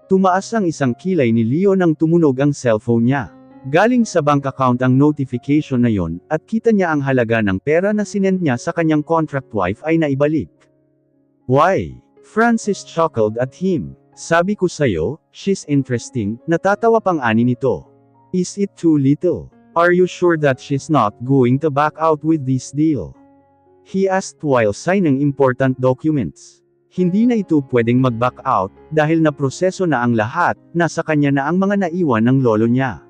Tumaas ang isang kilay ni Leo nang tumunog ang cellphone niya. Galing sa bank account ang notification na yon, at kita niya ang halaga ng pera na sinend niya sa kanyang contract wife ay naibalik. Why? Francis chuckled at him. Sabi ko sayo, she's interesting, natatawa pang ani nito. Is it too little? Are you sure that she's not going to back out with this deal? He asked while signing important documents. Hindi na ito pwedeng mag-back out, dahil na proseso na ang lahat, nasa kanya na ang mga naiwan ng lolo niya.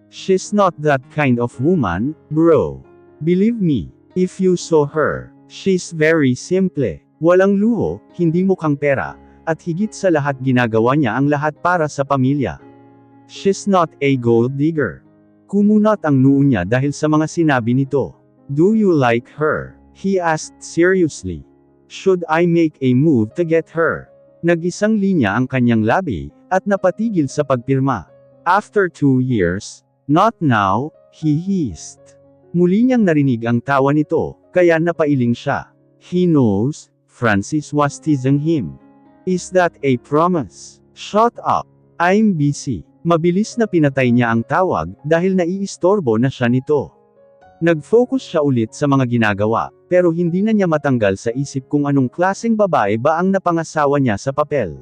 She's not that kind of woman, bro. Believe me, if you saw her, she's very simple. Walang luho, hindi mukhang pera, at higit sa lahat ginagawa niya ang lahat para sa pamilya. She's not a gold digger. Kumunat ang noo niya dahil sa mga sinabi nito. Do you like her? He asked seriously. Should I make a move to get her? Nag-isang linya ang kanyang labi, at napatigil sa pagpirma. After 2 years, not now, he hissed. Muli niyang narinig ang tawa nito, kaya napailing siya. He knows, Francis was teasing him. Is that a promise? Shut up. I'm busy. Mabilis na pinatay niya ang tawag, dahil naiistorbo na siya nito. Nag-focus siya ulit sa mga ginagawa, pero hindi na niya matanggal sa isip kung anong klaseng babae ba ang napangasawa niya sa papel.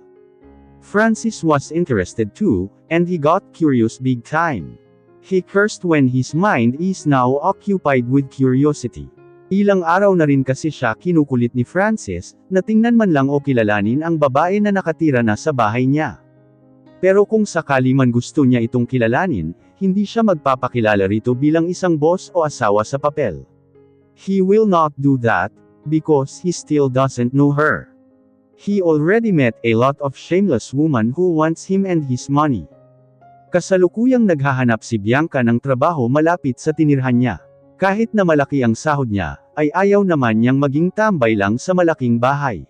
Francis was interested too, and he got curious big time. He cursed when his mind is now occupied with curiosity. Ilang araw na rin kasi siya kinukulit ni Francis, na tingnan man lang o kilalanin ang babae na nakatira na sa bahay niya. Pero kung sakali man gusto niya itong kilalanin, hindi siya magpapakilala rito bilang isang boss o asawa sa papel. He will not do that, because he still doesn't know her. He already met a lot of shameless women who wants him and his money. Kasalukuyang naghahanap si Bianca ng trabaho malapit sa tinirhan niya. Kahit na malaki ang sahod niya, ay ayaw naman niyang maging tambay lang sa malaking bahay.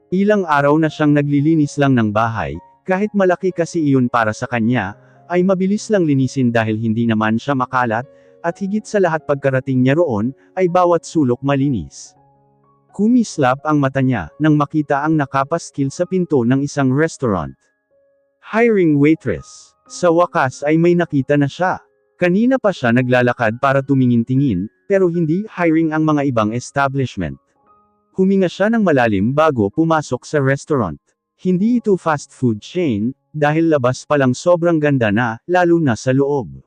Ilang araw na siyang naglilinis lang ng bahay, kahit malaki kasi iyon para sa kanya, ay mabilis lang linisin dahil hindi naman siya makalat, at higit sa lahat pagkarating niya roon, ay bawat sulok malinis. Kumislap ang mata niya, nang makita ang nakapaskil sa pinto ng isang restaurant. Hiring waitress. Sa wakas ay may nakita na siya. Kanina pa siya naglalakad para tumingin-tingin, pero hindi hiring ang mga ibang establishment. Huminga siya ng malalim bago pumasok sa restaurant. Hindi ito fast food chain, dahil labas pa lang sobrang ganda na, lalo na sa loob.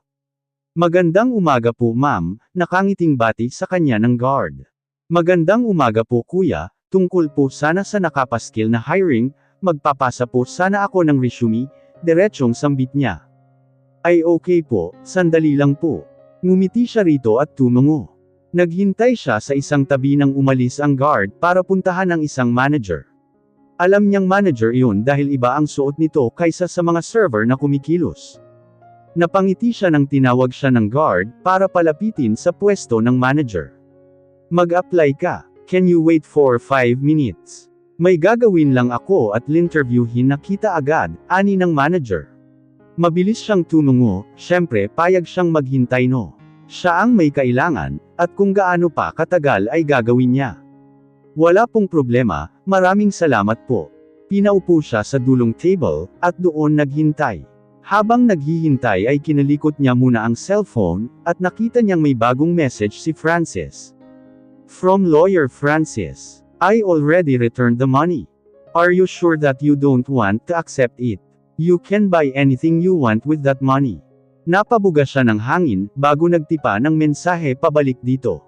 Magandang umaga po ma'am, nakangiting bati sa kanya ng guard. Magandang umaga po kuya, tungkol po sana sa nakapaskil na hiring, magpapasa po sana ako ng resume, diretsyong sambit niya. Ay okay po, sandali lang po. Ngumiti siya rito at tumungo. Naghintay siya sa isang tabi nang umalis ang guard para puntahan ang isang manager. Alam niyang manager iyon dahil iba ang suot nito kaysa sa mga server na kumikilos. Napangiti siya nang tinawag siya ng guard para palapitin sa pwesto ng manager. Mag-apply ka. Can you wait for 5 minutes? May gagawin lang ako at l'interviewin na kita agad, ani ng manager. Mabilis siyang tumungo, syempre payag siyang maghintay no. Siya ang may kailangan, at kung gaano pa katagal ay gagawin niya. Wala pong problema, maraming salamat po. Pinaupo siya sa dulong table, at doon naghintay. Habang naghihintay ay kinalikot niya muna ang cellphone, at nakita niyang may bagong message si Francis. From lawyer Francis. I already returned the money. Are you sure that you don't want to accept it? You can buy anything you want with that money. Napabuga siya ng hangin, bago nagtipa ng mensahe pabalik dito.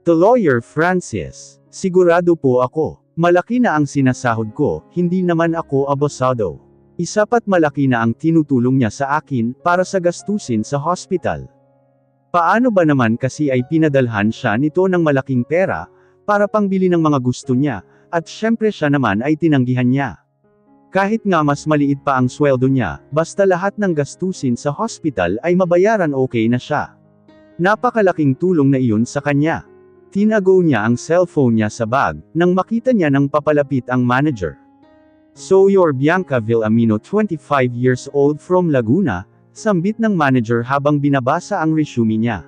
The lawyer Francis. Sigurado po ako. Malaki na ang sinasahod ko, hindi naman ako abosado. Isapat malaki na ang tinutulong niya sa akin, para sa gastusin sa hospital. Paano ba naman kasi ay pinadalhan siya nito ng malaking pera, para pangbili ng mga gusto niya, at syempre siya naman ay tinanggihan niya. Kahit nga mas maliit pa ang sweldo niya, basta lahat ng gastusin sa hospital ay mabayaran okay na siya. Napakalaking tulong na iyon sa kanya. Tinago niya ang cellphone niya sa bag, nang makita niya nang papalapit ang manager. So you're Bianca Villamino 25 years old from Laguna, sambit ng manager habang binabasa ang resume niya.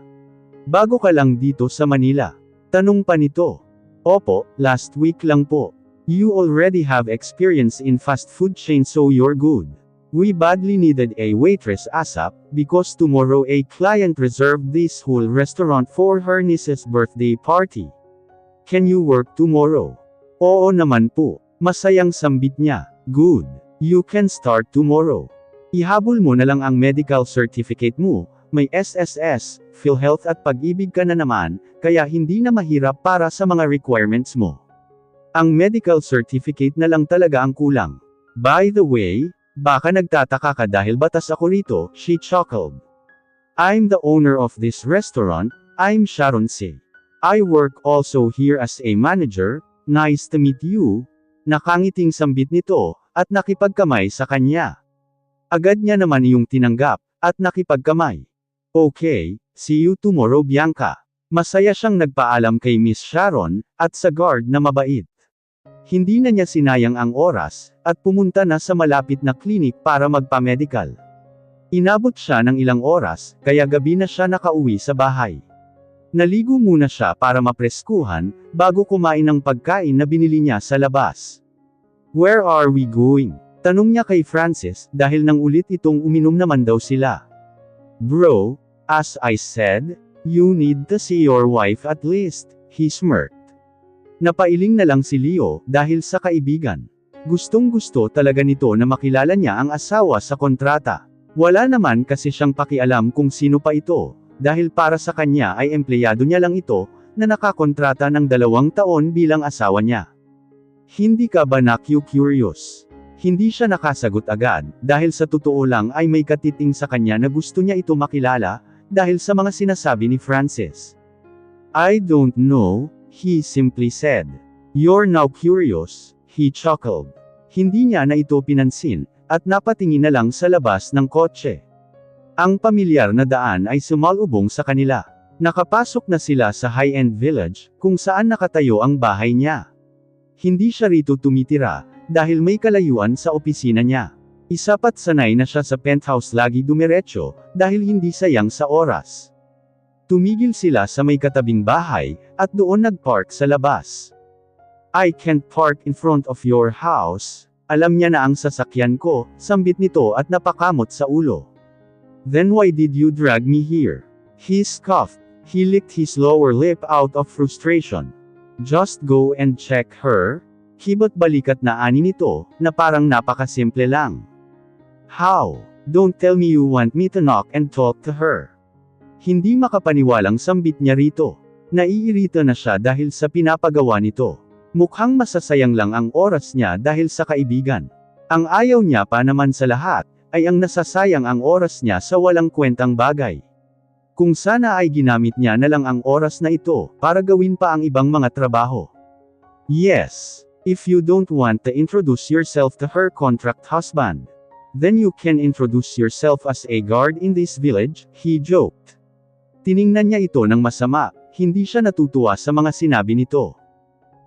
Bago ka lang dito sa Manila? Tanong pa nito. Opo, last week lang po. You already have experience in fast food chain so you're good. We badly needed a waitress ASAP, because tomorrow a client reserved this whole restaurant for her niece's birthday party. Can you work tomorrow? Oo naman po. Masayang sambit niya. Good. You can start tomorrow. Ihabol mo na lang ang medical certificate mo, may SSS, PhilHealth at Pag-ibig ka na naman, kaya hindi na mahirap para sa mga requirements mo. Ang medical certificate na lang talaga ang kulang. By the way, baka nagtataka ka dahil batas ako rito, she chuckled. I'm the owner of this restaurant, I'm Sharon C. I work also here as a manager, nice to meet you. Nakangiting sambit nito, at nakipagkamay sa kanya. Agad niya naman iyong tinanggap, at nakipagkamay. Okay, see you tomorrow Bianca. Masaya siyang nagpaalam kay Miss Sharon, at sa guard na mabait. Hindi na niya sinayang ang oras, at pumunta na sa malapit na klinik para magpa-medical. Inabot siya ng ilang oras, kaya gabi na siya nakauwi sa bahay. Naligo muna siya para mapreskuhan, bago kumain ng pagkain na binili niya sa labas. Where are we going? Tanong niya kay Francis, dahil nang ulit itong uminom naman daw sila. Bro, as I said, you need to see your wife at least, he smirked. Napailing na lang si Leo, dahil sa kaibigan. Gustong-gusto talaga nito na makilala niya ang asawa sa kontrata. Wala naman kasi siyang pakialam kung sino pa ito, dahil para sa kanya ay empleyado niya lang ito, na nakakontrata ng 2 taon bilang asawa niya. Hindi ka ba na-curious? Hindi siya nakasagot agad, dahil sa totoo lang ay may katiting sa kanya na gusto niya ito makilala, dahil sa mga sinasabi ni Francis. I don't know, he simply said. You're now curious, he chuckled. Hindi niya na ito pinansin, at napatingin na lang sa labas ng kotse. Ang pamilyar na daan ay sumalubong sa kanila. Nakapasok na sila sa high-end village, kung saan nakatayo ang bahay niya. Hindi siya rito tumitira, dahil may kalayuan sa opisina niya. Isapat sanay na siya sa penthouse lagi dumiretso, dahil hindi sayang sa oras. Tumigil sila sa may katabing bahay, at doon nagpark sa labas. I can't park in front of your house. Alam niya na ang sasakyan ko, sambit nito at napakamot sa ulo. Then why did you drag me here? He scoffed. He licked his lower lip out of frustration. Just go and check her. Kibot balikat na ani nito, na parang napakasimple lang. How? Don't tell me you want me to knock and talk to her. Hindi makapaniwalang sambit niya rito. Naiirita na siya dahil sa pinapagawa nito. Mukhang masasayang lang ang oras niya dahil sa kaibigan. Ang ayaw niya pa naman sa lahat, ay ang nasasayang ang oras niya sa walang kwentang bagay. Kung sana ay ginamit niya na lang ang oras na ito, para gawin pa ang ibang mga trabaho. Yes. If you don't want to introduce yourself to her contract husband, then you can introduce yourself as a guard in this village, he joked. Tiningnan niya ito ng masama, hindi siya natutuwa sa mga sinabi nito.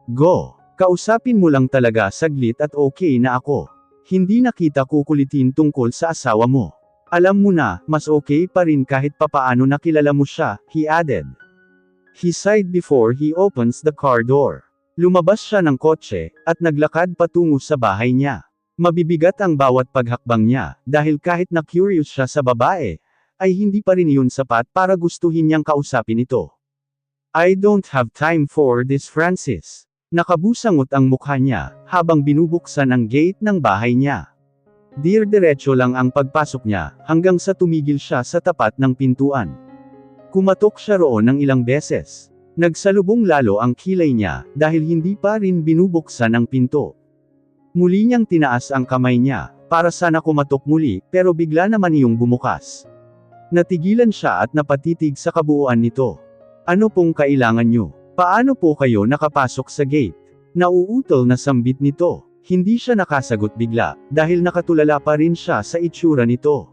Go, kausapin mo lang talaga saglit at okay na ako. Hindi na kita kukulitin tungkol sa asawa mo. Alam mo na, mas okay pa rin kahit papaano nakilala mo siya, he added. He sighed before he opens the car door. Lumabas siya ng kotse, at naglakad patungo sa bahay niya. Mabibigat ang bawat paghakbang niya, dahil kahit na curious siya sa babae, ay hindi pa rin iyon sapat para gustuhin niyang kausapin ito. I don't have time for this Francis. Nakabusangot ang mukha niya, habang binubuksan ang gate ng bahay niya. Diretso lang ang pagpasok niya, hanggang sa tumigil siya sa tapat ng pintuan. Kumatok siya roon ng ilang beses. Nagsalubong lalo ang kilay niya, dahil hindi pa rin binubuksan ang pinto. Muli niyang tinaas ang kamay niya, para sana kumatok muli, pero bigla naman iyong bumukas. Natigilan siya at napatitig sa kabuuan nito. Ano pong kailangan niyo? Paano po kayo nakapasok sa gate? Nauutol na sambit nito. Hindi siya nakasagot bigla, dahil nakatulala pa rin siya sa itsura nito.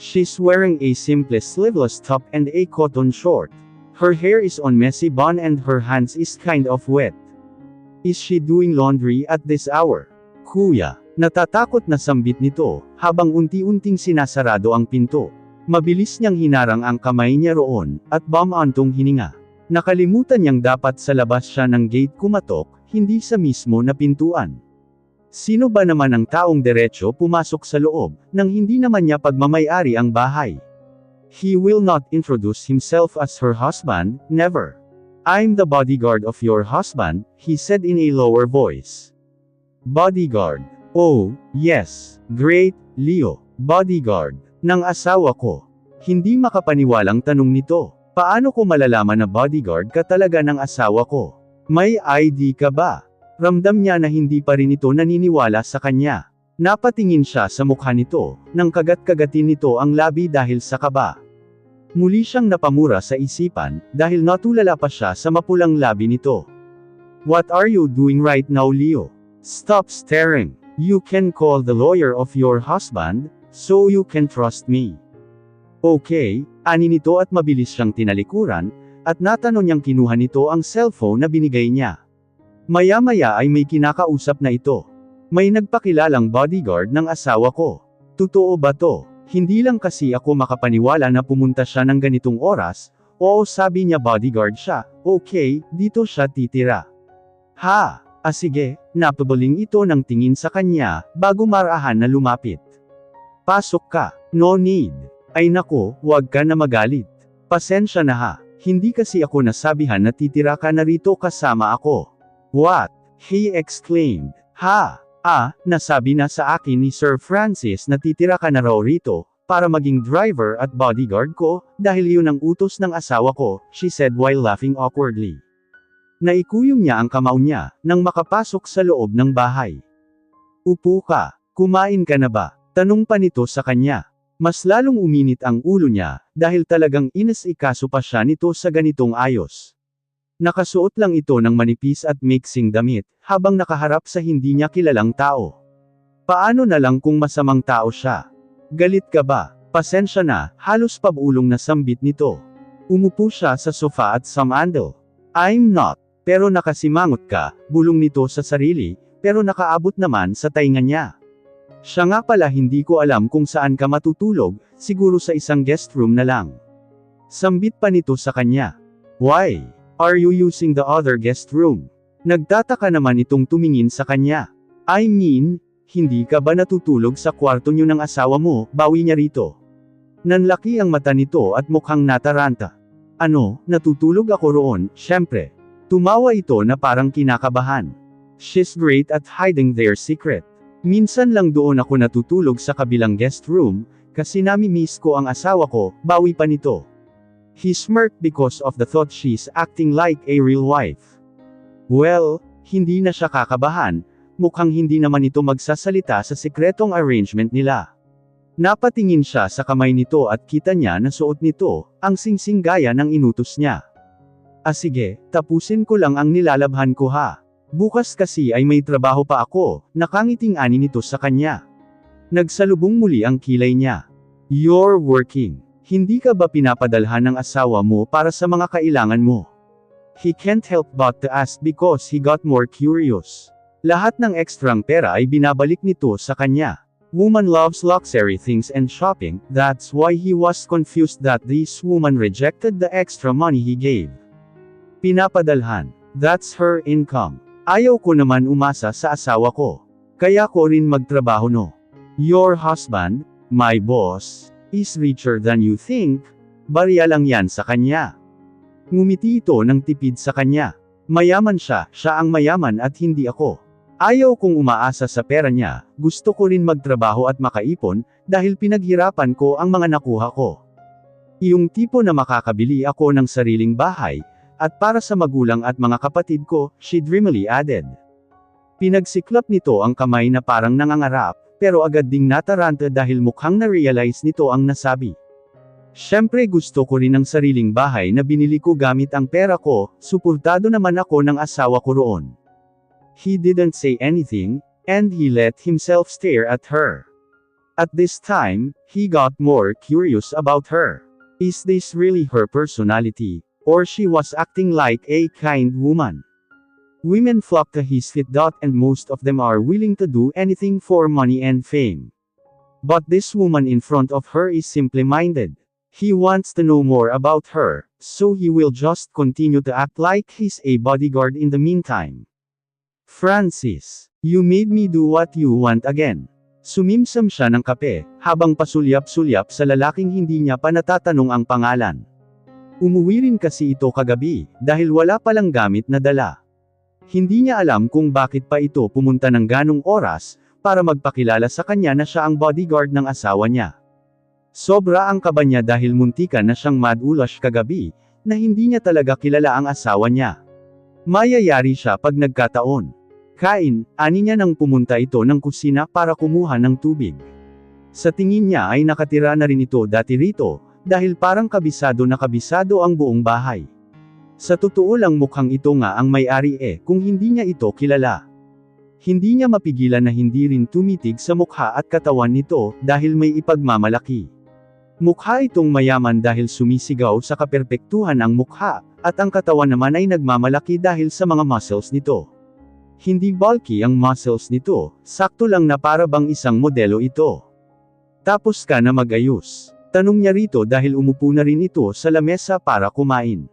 She's wearing a simple sleeveless top and a cotton short. Her hair is on messy bun and her hands is kind of wet. Is she doing laundry at this hour? Kuya, natatakot na sambit nito, habang unti-unting sinasarado ang pinto. Mabilis niyang hinarang ang kamay niya roon, at bumantong hininga. Nakalimutan niyang dapat sa labas siya ng gate kumatok, hindi sa mismo na pintuan. Sino ba naman ang taong diretso pumasok sa loob, nang hindi naman niya pagmamay-ari ang bahay? He will not introduce himself as her husband, never. I'm the bodyguard of your husband, he said in a lower voice. Bodyguard. Oh, yes. Great, Leo. Bodyguard. Ng asawa ko. Hindi makapaniwalang tanong nito. Paano ko malalaman na bodyguard ka talaga ng asawa ko? May ID ka ba? Ramdam niya na hindi pa rin ito naniniwala sa kanya. Napatingin siya sa mukha nito, nang kagat-kagatin nito ang labi dahil sa kaba. Muli siyang napamura sa isipan, dahil natulala pa siya sa mapulang labi nito. What are you doing right now, Leo? Stop staring. You can call the lawyer of your husband, so you can trust me. Okay, ani nito at mabilis siyang tinalikuran, at natanong niyang kinuha nito ang cellphone na binigay niya. Maya-maya ay may kinakausap na ito. May nagpakilalang bodyguard ng asawa ko. Totoo ba to? Hindi lang kasi ako makapaniwala na pumunta siya ng ganitong oras. Oo, sabi niya bodyguard siya. Okay, dito siya titira. Ha? Sige, napabaling ito ng tingin sa kanya, bago marahan na lumapit. Pasok ka. No need. Ay nako, huwag ka na magalit. Pasensya na ha. Hindi kasi ako nasabihan na titira ka na rito kasama ako. What? He exclaimed. Ha? Nasabi na sa akin ni Sir Francis na titira ka na raw rito, para maging driver at bodyguard ko, dahil yun ang utos ng asawa ko, she said while laughing awkwardly. Naikuyom niya ang kamao niya, nang makapasok sa loob ng bahay. Upo ka. Kumain ka na ba? Tanong pa nito sa kanya. Mas lalong uminit ang ulo niya, dahil talagang inas-ikaso pa siya nito sa ganitong ayos. Nakasuot lang ito ng manipis at mixing damit, habang nakaharap sa hindi niya kilalang tao. Paano na lang kung masamang tao siya? Galit ka ba? Pasensya na, halos pabulong na sambit nito. Umupo siya sa sofa at sumandal. I'm not. Pero nakasimangot ka, bulong nito sa sarili, pero nakaabot naman sa tainga niya. Siya nga pala hindi ko alam kung saan ka matutulog, siguro sa isang guest room na lang. Sambit pa nito sa kanya. Why? Are you using the other guest room? Nagtataka naman itong tumingin sa kanya. I mean, hindi ka ba natutulog sa kwarto niyo ng asawa mo, bawi niya rito. Nanlaki ang mata nito at mukhang nataranta. Ano, natutulog ako roon, syempre. Tumawa ito na parang kinakabahan. She's great at hiding their secret. Minsan lang doon ako natutulog sa kabilang guest room, kasi nami-miss ko ang asawa ko, bawi pa nito. He smirked because of the thought she's acting like a real wife. Well, hindi na siya kakabahan, mukhang hindi naman ito magsasalita sa sikretong arrangement nila. Napatingin siya sa kamay nito at kita niya na suot nito, ang singsing gaya ng inutos niya. Sige, tapusin ko lang ang nilalabhan ko ha. Bukas kasi ay may trabaho pa ako, nakangiting ani nito sa kanya. Nagsalubong muli ang kilay niya. You're working. Hindi ka ba pinapadalhan ng asawa mo para sa mga kailangan mo? He can't help but to ask because he got more curious. Lahat ng ekstrang pera ay binabalik nito sa kanya. Woman loves luxury things and shopping, that's why he was confused that this woman rejected the extra money he gave. Pinapadalhan. That's her income. Ayaw ko naman umasa sa asawa ko. Kaya ko rin magtrabaho no. Your husband, my boss, is richer than you think. Barya lang yan sa kanya. Ngumiti ito ng tipid sa kanya. Mayaman siya, siya ang mayaman at hindi ako. Ayaw kong umaasa sa pera niya, gusto ko rin magtrabaho at makaipon, dahil pinaghirapan ko ang mga nakuha ko. Yung tipo na makakabili ako ng sariling bahay, at para sa magulang at mga kapatid ko, she dreamily added. Pinagsiklap nito ang kamay na parang nangangarap, pero agad ding nataranta dahil mukhang na-realize nito ang nasabi. Siyempre gusto ko rin ng sariling bahay na binili ko gamit ang pera ko, suportado naman ako ng asawa ko roon. He didn't say anything, and he let himself stare at her. At this time, he got more curious about her. Is this really her personality, or she was acting like a kind woman? Women flock to his feet. And most of them are willing to do anything for money and fame. But this woman in front of her is simply minded. He wants to know more about her, so he will just continue to act like he's a bodyguard in the meantime. Francis, you made me do what you want again. Sumimsam siya ng kape, habang pasulyap-sulyap sa lalaking hindi niya pa natatanong ang pangalan. Umuwi rin kasi ito kagabi, dahil wala palang gamit na dala. Hindi niya alam kung bakit pa ito pumunta ng ganong oras, para magpakilala sa kanya na siya ang bodyguard ng asawa niya. Sobra ang kaba niya dahil muntikan na siyang madulash kagabi, na hindi niya talaga kilala ang asawa niya. Mayayari siya pag nagkataon. Kain, ani niya nang pumunta ito ng kusina para kumuha ng tubig. Sa tingin niya ay nakatira na rin ito dati rito, dahil parang kabisado na kabisado ang buong bahay. Sa totoo lang mukhang ito nga ang may-ari kung hindi niya ito kilala. Hindi niya mapigilan na hindi rin tumitig sa mukha at katawan nito, dahil may ipagmamalaki. Mukha itong mayaman dahil sumisigaw sa kaperpektuhan ang mukha, at ang katawan naman ay nagmamalaki dahil sa mga muscles nito. Hindi bulky ang muscles nito, sakto lang na para bang isang modelo ito. Tapos ka na mag-ayos? Tanong niya rito dahil umupo na rin ito sa lamesa para kumain.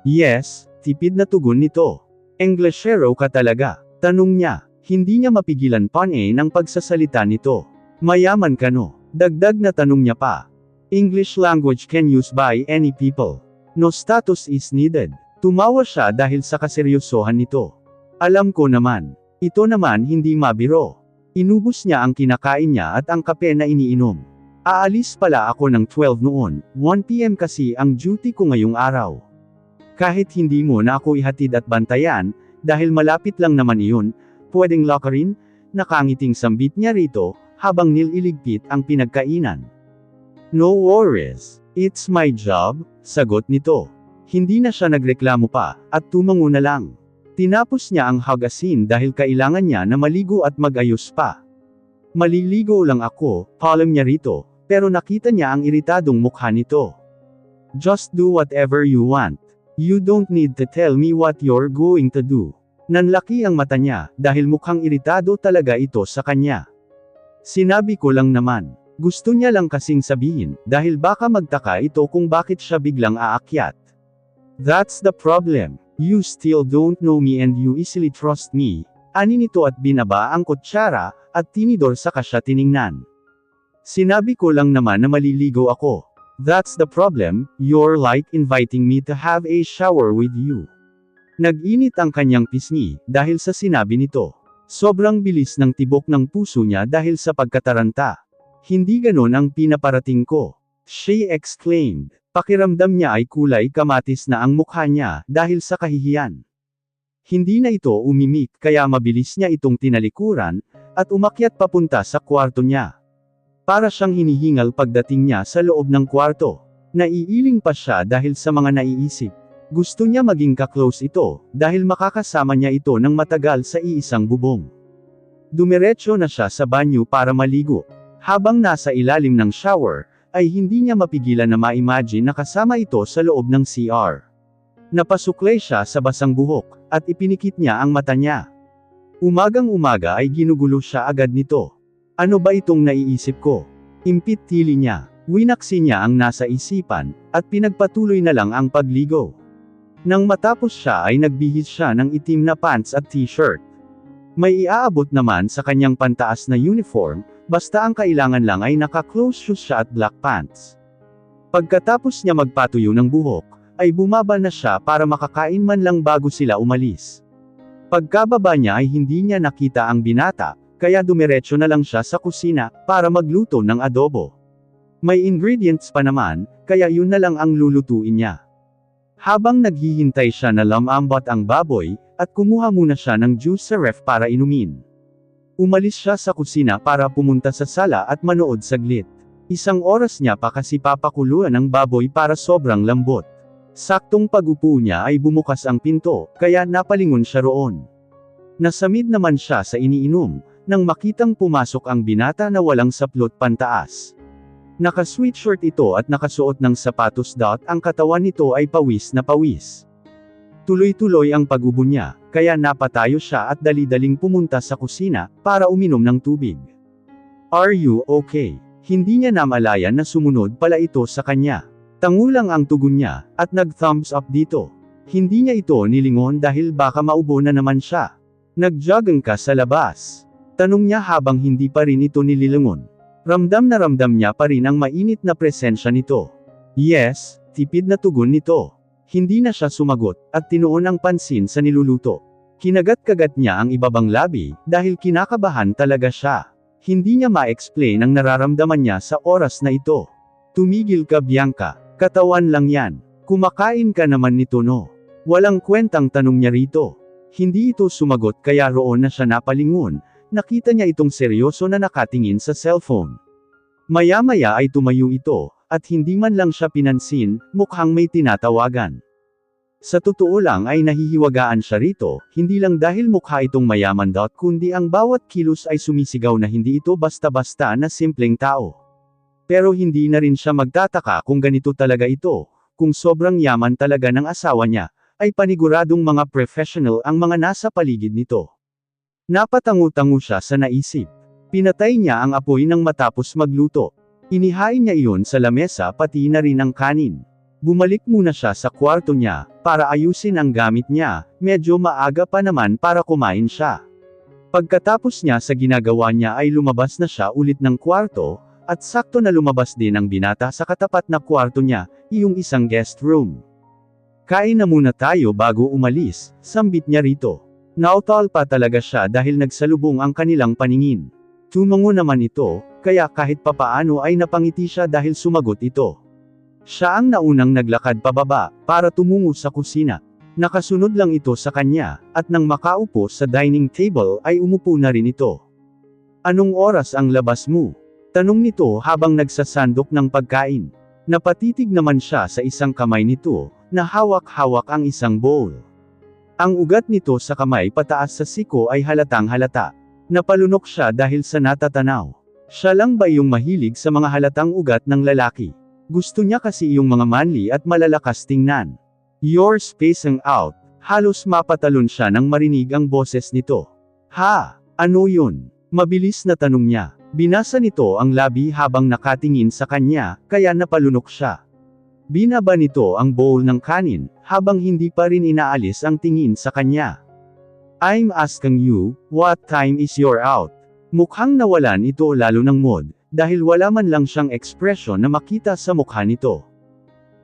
Yes, tipid na tugon nito. Englishero ka talaga? Tanong niya. Hindi niya mapigilan pa ng pagsasalita nito. Mayaman ka no? Dagdag na tanong niya pa. English language can use by any people. No status is needed. Tumawa siya dahil sa kaseryosohan nito. Alam ko naman. Ito naman hindi mabiro. Inubos niya ang kinakain niya at ang kape na iniinom. Aalis pala ako ng 12 noon, 1 PM kasi ang duty ko ngayong araw. Kahit hindi mo na ako ihatid at bantayan, dahil malapit lang naman iyon, pwedeng lockerin, nakangiting sambit niya rito, habang nililigpit ang pinagkainan. No worries, it's my job, sagot nito. Hindi na siya nagreklamo pa, at tumango na lang. Tinapos niya ang hagasin dahil kailangan niya na maligo at mag-ayos pa. Maliligo lang ako, palm niya rito, pero nakita niya ang iritadong mukha nito. Just do whatever you want. You don't need to tell me what you're going to do. Nanlaki ang mata niya, dahil mukhang iritado talaga ito sa kanya. Sinabi ko lang naman. Gusto niya lang kasing sabihin, dahil baka magtaka ito kung bakit siya biglang aakyat. That's the problem. You still don't know me and you easily trust me. Ani nito at binaba ang kutsara, at tinidor saka siya tiningnan. Sinabi ko lang naman na maliligo ako. That's the problem, you're like inviting me to have a shower with you. Nag-init ang kanyang pisngi, dahil sa sinabi nito. Sobrang bilis ng tibok ng puso niya dahil sa pagkataranta. Hindi ganon ang pinaparating ko. She exclaimed. Pakiramdam niya ay kulay kamatis na ang mukha niya, dahil sa kahihiyan. Hindi na ito umimik kaya mabilis niya itong tinalikuran, at umakyat papunta sa kwarto niya. Para siyang hinihingal pagdating niya sa loob ng kwarto. Naiiling pa siya dahil sa mga naiisip. Gusto niya maging ka-close ito, dahil makakasama niya ito ng matagal sa iisang bubong. Dumiretso na siya sa banyo para maligo. Habang nasa ilalim ng shower, ay hindi niya mapigilan na ma-imagine na kasama ito sa loob ng CR. Napasuklay siya sa basang buhok, at ipinikit niya ang mata niya. Umagang-umaga ay ginugulo siya agad nito. Ano ba itong naiisip ko? Impit tili niya. Winaksi niya ang nasa isipan, at pinagpatuloy na lang ang pagligo. Nang matapos siya ay nagbihis siya ng itim na pants at t-shirt. May iaabot naman sa kanyang pantaas na uniform, basta ang kailangan lang ay naka-close shoes siya at black pants. Pagkatapos niya magpatuyo ng buhok, ay bumaba na siya para makakain man lang bago sila umalis. Pagkababa niya ay hindi niya nakita ang binata, kaya dumiretso na lang siya sa kusina, para magluto ng adobo. May ingredients pa naman, kaya yun na lang ang lulutuin niya. Habang naghihintay siya na lumambot ang baboy, at kumuha muna siya ng juice sa ref para inumin. Umalis siya sa kusina para pumunta sa sala at manood saglit. Isang oras niya pa kasi papakuluan ang baboy para sobrang lambot. Saktong pag-upo niya ay bumukas ang pinto, kaya napalingon siya roon. Nasamid naman siya sa iniinom, nang makitang pumasok ang binata na walang saplot pantaas. Naka-sweatshirt ito at nakasuot ng sapatos. Ang katawan nito ay pawis na pawis. Tuloy-tuloy ang pag-ubo niya, kaya napatayo siya at dali-daling pumunta sa kusina, para uminom ng tubig. Are you okay? Hindi niya namalayan na sumunod pala ito sa kanya. Tangulang ang tugon niya, at nag-thumbs up dito. Hindi niya ito nilingon dahil baka maubo na naman siya. Nag-jogging ka sa labas? Tanong niya habang hindi pa rin ito nililingon. Ramdam niya pa rin ang mainit na presensya nito. Yes, tipid na tugon nito. Hindi na siya sumagot, at tinuon ang pansin sa niluluto. Kinagat-kagat niya ang ibabang labi, dahil kinakabahan talaga siya. Hindi niya ma-explain ang nararamdaman niya sa oras na ito. Tumigil ka Bianca, katawan lang yan. Kumakain ka naman nito no? Walang kwentang tanong niya rito. Hindi ito sumagot kaya roon na siya napalingon, nakita niya itong seryoso na nakatingin sa cellphone. Maya-maya ay tumayo ito, at hindi man lang siya pinansin, mukhang may tinatawagan. Sa totoo lang ay nahihiwagaan siya rito, hindi lang dahil mukha itong mayaman kundi ang bawat kilos ay sumisigaw na hindi ito basta-basta na simpleng tao. Pero hindi na rin siya magtataka kung ganito talaga ito, kung sobrang yaman talaga ng asawa niya, ay paniguradong mga professional ang mga nasa paligid nito. Napatango-tango siya sa naisip. Pinatay niya ang apoy nang matapos magluto. Inihain niya iyon sa lamesa pati na rin ang kanin. Bumalik muna siya sa kwarto niya, para ayusin ang gamit niya, medyo maaga pa naman para kumain siya. Pagkatapos niya sa ginagawa niya ay lumabas na siya ulit ng kwarto, at sakto na lumabas din ang binata sa katapat na kwarto niya, iyong isang guest room. Kain na muna tayo bago umalis, sambit niya rito. Nautal pa talaga siya dahil nagsalubong ang kanilang paningin. Tumango naman ito, kaya kahit papaano ay napangiti siya dahil sumagot ito. Siya ang naunang naglakad pababa, para tumungo sa kusina. Nakasunod lang ito sa kanya, at nang makaupo sa dining table ay umupo na rin ito. Anong oras ang labas mo? Tanong nito habang nagsasandok ng pagkain. Napatitig naman siya sa isang kamay nito, na hawak-hawak ang isang bowl. Ang ugat nito sa kamay pataas sa siko ay halatang halata. Napalunok siya dahil sa natatanaw. Siya lang ba yung mahilig sa mga halatang ugat ng lalaki? Gusto niya kasi yung mga manly at malalakas tingnan. You're spacing out. Halos mapatalon siya nang marinig ang boses nito. Ha? Ano yun? Mabilis na tanong niya. Binasa nito ang labi habang nakatingin sa kanya, kaya napalunok siya. Binaba nito ang bowl ng kanin, habang hindi pa rin inaalis ang tingin sa kanya. I'm asking you, what time is your out? Mukhang nawalan ito lalo ng mood, dahil wala man lang siyang ekspresyon na makita sa mukha nito.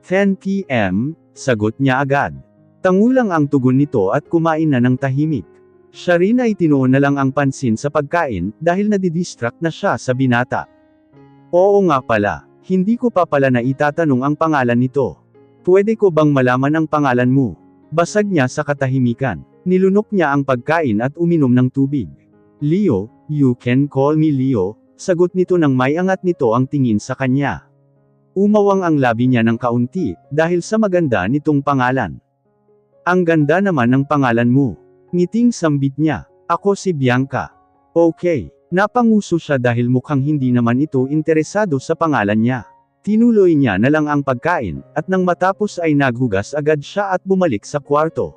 10 p.m., sagot niya agad. Tangulang ang tugon nito at kumain na ng tahimik. Siya rin ay tinuon na lang ang pansin sa pagkain, dahil nadidistract na siya sa binata. Oo nga pala, hindi ko pa pala na itatanong ang pangalan nito. Pwede ko bang malaman ang pangalan mo? Basag niya sa katahimikan. Nilunok niya ang pagkain at uminom ng tubig. Leo, you can call me Leo, sagot nito nang may angat nito ang tingin sa kanya. Umawang ang labi niya ng kaunti, dahil sa maganda nitong pangalan. Ang ganda naman ng pangalan mo. Ngiting sambit niya. Ako si Bianca. Okay. Napanguso siya dahil mukhang hindi naman ito interesado sa pangalan niya. Tinuloy niya na lang ang pagkain, at nang matapos ay naghugas agad siya at bumalik sa kwarto.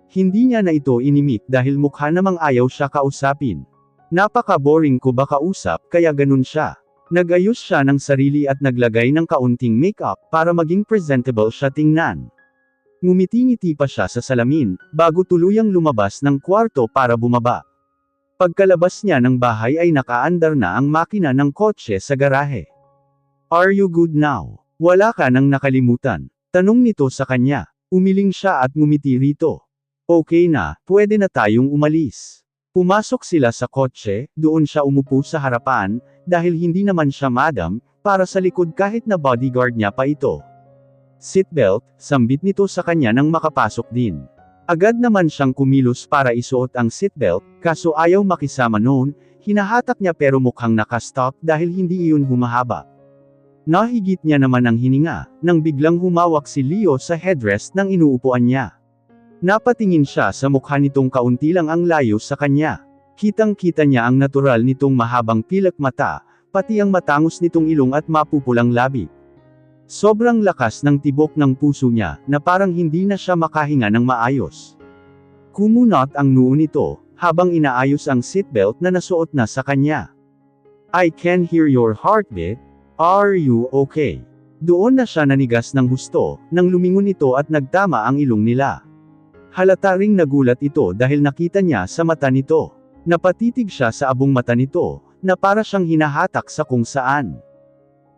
Hindi niya na ito inimik dahil mukha namang ayaw siya kausapin. Napaka-boring ko ba kausap kaya ganun siya. Nagayos siya ng sarili at naglagay ng kaunting makeup para maging presentable siya tingnan. Ngumiti-ngiti pa siya sa salamin, bago tuluyang lumabas ng kwarto para bumaba. Pagkalabas niya ng bahay ay nakaandar na ang makina ng kotse sa garahe. Are you good now? Wala ka nang nakalimutan? Tanong nito sa kanya. Umiling siya at ngumiti rito. Okay na, pwede na tayong umalis. Pumasok sila sa kotse, doon siya umupo sa harapan, dahil hindi naman siya madam, para sa likod kahit na bodyguard niya pa ito. Seatbelt, sambit nito sa kanya nang makapasok din. Agad naman siyang kumilos para isuot ang seatbelt, kaso ayaw makisama noon, hinahatak niya pero mukhang nakastop dahil hindi iyon humahaba. Nahigit niya naman ang hininga, nang biglang humawak si Leo sa headrest ng inuupuan niya. Napatingin siya sa mukha nitong kaunti lang ang layo sa kanya. Kitang-kita niya ang natural nitong mahabang pilak mata, pati ang matangos nitong ilong at mapupulang labi. Sobrang lakas ng tibok ng puso niya, na parang hindi na siya makahinga ng maayos. Kumunot ang noo nito, habang inaayos ang seatbelt na nasuot na sa kanya. I can hear your heartbeat. Are you okay? Doon na siya nanigas ng husto, nang lumingon ito at nagtama ang ilong nila. Halata ring nagulat ito dahil nakita niya sa mata nito. Napatitig siya sa abong mata nito, na para siyang hinahatak sa kung saan.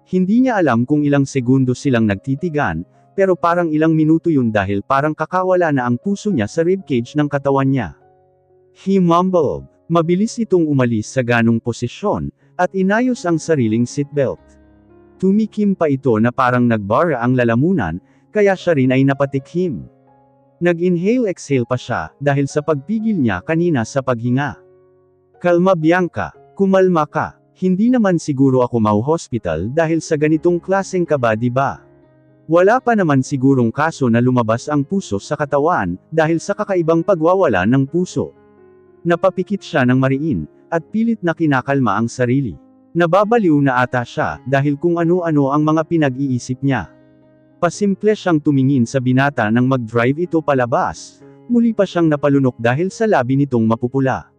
Hindi niya alam kung ilang segundo silang nagtitigan, pero parang ilang minuto yun dahil parang kakawala na ang puso niya sa ribcage ng katawan niya. He mumbled. Mabilis itong umalis sa ganong posisyon, at inayos ang sariling seatbelt. Tumikim pa ito na parang nagbara ang lalamunan, kaya siya rin ay napatikhim. Nag-inhale-exhale pa siya, dahil sa pagpigil niya kanina sa paghinga. Kalma Bianca, kumalma ka. Hindi naman siguro ako mau-hospital dahil sa ganitong klaseng kaba, di ba? Wala pa naman sigurong kaso na lumabas ang puso sa katawan, dahil sa kakaibang pagwawala ng puso. Napapikit siya ng mariin, at pilit na kinakalma ang sarili. Nababaliw na ata siya, dahil kung ano-ano ang mga pinag-iisip niya. Pasimple siyang tumingin sa binata nang mag-drive ito palabas, muli pa siyang napalunok dahil sa labi nitong mapupula.